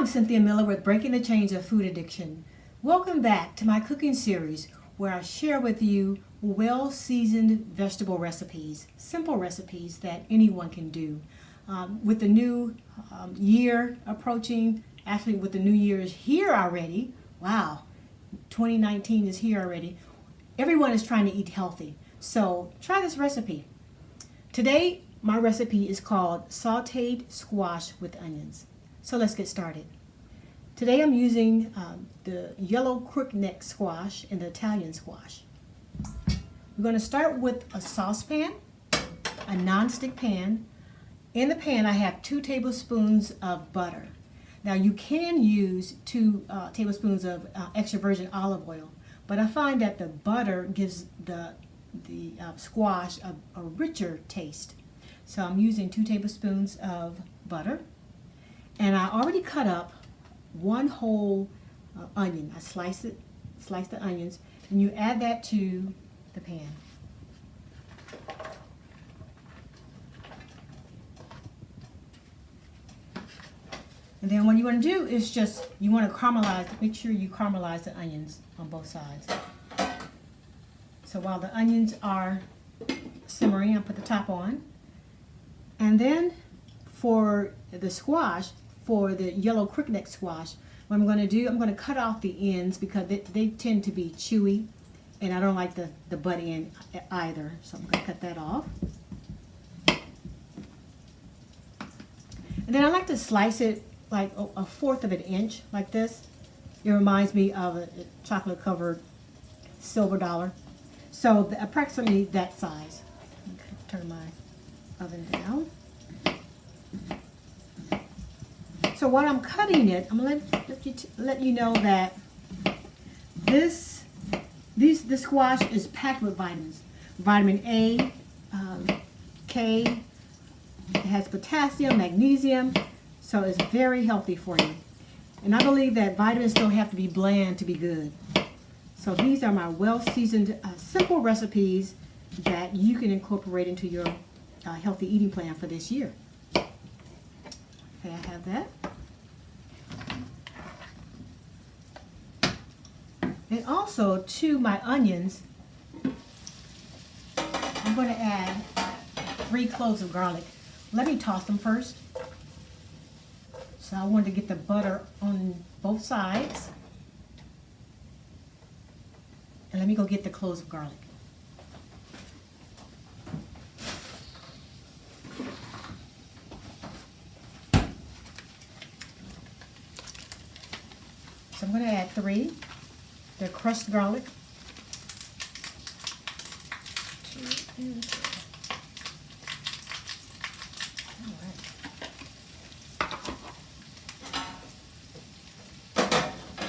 Cynthia Miller with Breaking the Chains of Food Addiction. Welcome back to my cooking series where I share with you well-seasoned vegetable recipes, simple recipes that anyone can do. With the new year approaching, actually with the new year is here already, wow, 2019 is here already. Everyone is trying to eat healthy, so try this recipe. Today, my recipe is called sauteed squash with onions. So let's get started. Today I'm using the yellow crookneck squash and the Italian squash. We're going to start with a saucepan, a non-stick pan. In the pan I have 2 tablespoons of butter. Now you can use 2 tablespoons of extra virgin olive oil, but I find that the butter gives the squash a richer taste. So I'm using 2 tablespoons of butter. And I already cut up 1 whole onion. I sliced the onions, and you add that to the pan. And then what you want to do is you want to caramelize, make sure you caramelize the onions on both sides. So while the onions are simmering, I put the top on. And then for the squash, for the yellow crookneck squash, what I'm going to do, I'm going to cut off the ends because they tend to be chewy, and I don't like the butt end either, so I'm going to cut that off. And then I like to slice it like a 1/4 of an inch, like this. It reminds me of a chocolate covered silver dollar. So approximately that size. Okay, turn my oven down. So while I'm cutting it, I'm going to let you know that this squash is packed with vitamins. Vitamin A, K, it has potassium, magnesium, so it's very healthy for you. And I believe that vitamins don't have to be bland to be good. So these are my well-seasoned, simple recipes that you can incorporate into your healthy eating plan for this year. Okay, I have that. And also to my onions, I'm going to add 3 cloves of garlic. Let me toss them first. So I wanted to get the butter on both sides. And let me go get the cloves of garlic. So I'm going to add 3. The crushed garlic. 2 and 3. All right.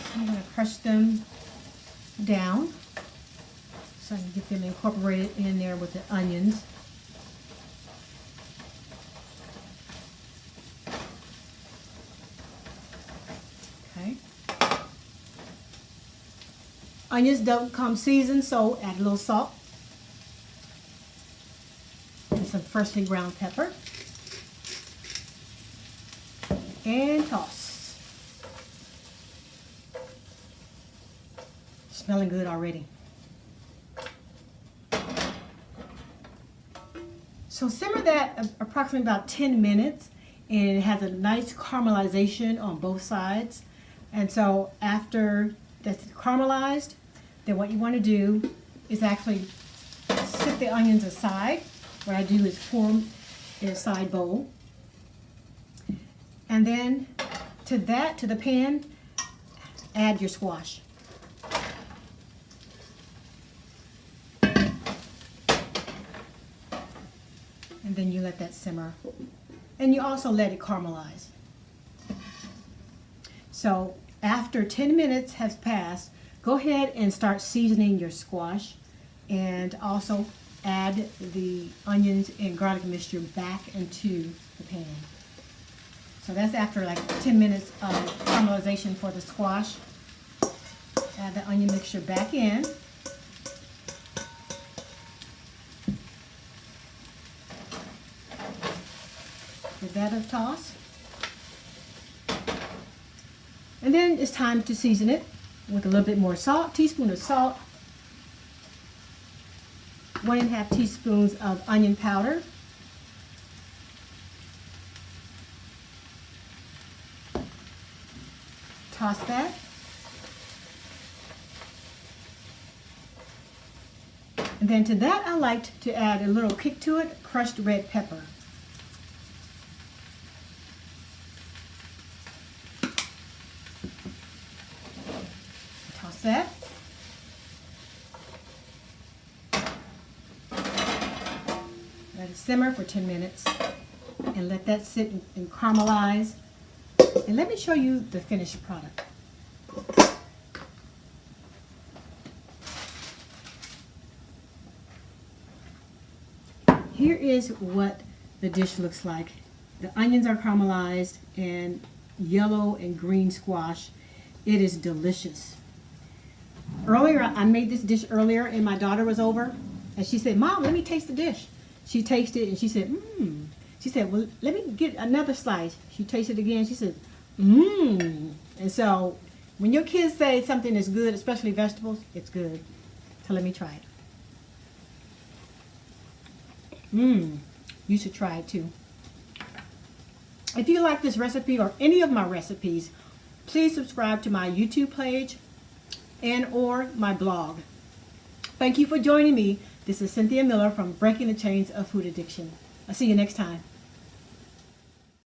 So I'm going to crush them down so I can get them incorporated in there with the onions. Okay. Onions don't come seasoned, so add a little salt and some freshly ground pepper and toss. Smelling good already. So simmer that approximately about 10 minutes, and it has a nice caramelization on both sides. And so after that's caramelized, then what you want to do is actually set the onions aside. What I do is pour them in a side bowl. And then to the pan, add your squash. And then you let that simmer. And you also let it caramelize. So after 10 minutes has passed, go ahead and start seasoning your squash, and also add the onions and garlic mixture back into the pan. So that's after like 10 minutes of caramelization for the squash. Add the onion mixture back in. Give that a toss. And then it's time to season it with a little bit more salt, teaspoon of salt, 1.5 teaspoons of onion powder, toss that. And then to that I liked to add a little kick to it, crushed red pepper. Toss that. Let it simmer for 10 minutes and let that sit and caramelize. And let me show you the finished product. Here is what the dish looks like. The onions are caramelized and yellow and green squash. It is delicious. Earlier, I made this dish earlier and my daughter was over and she said, "Mom, let me taste the dish." She tasted it and she said, "Mmm." She said, "Well, let me get another slice." She tasted it again. She said, "Mmm." And so when your kids say something is good, especially vegetables, it's good. So let me try it. You should try it too. If you like this recipe or any of my recipes, please subscribe to my YouTube page and or my blog. Thank you for joining me. This is Cynthia Miller from Breaking the Chains of Food Addiction. I'll see you next time.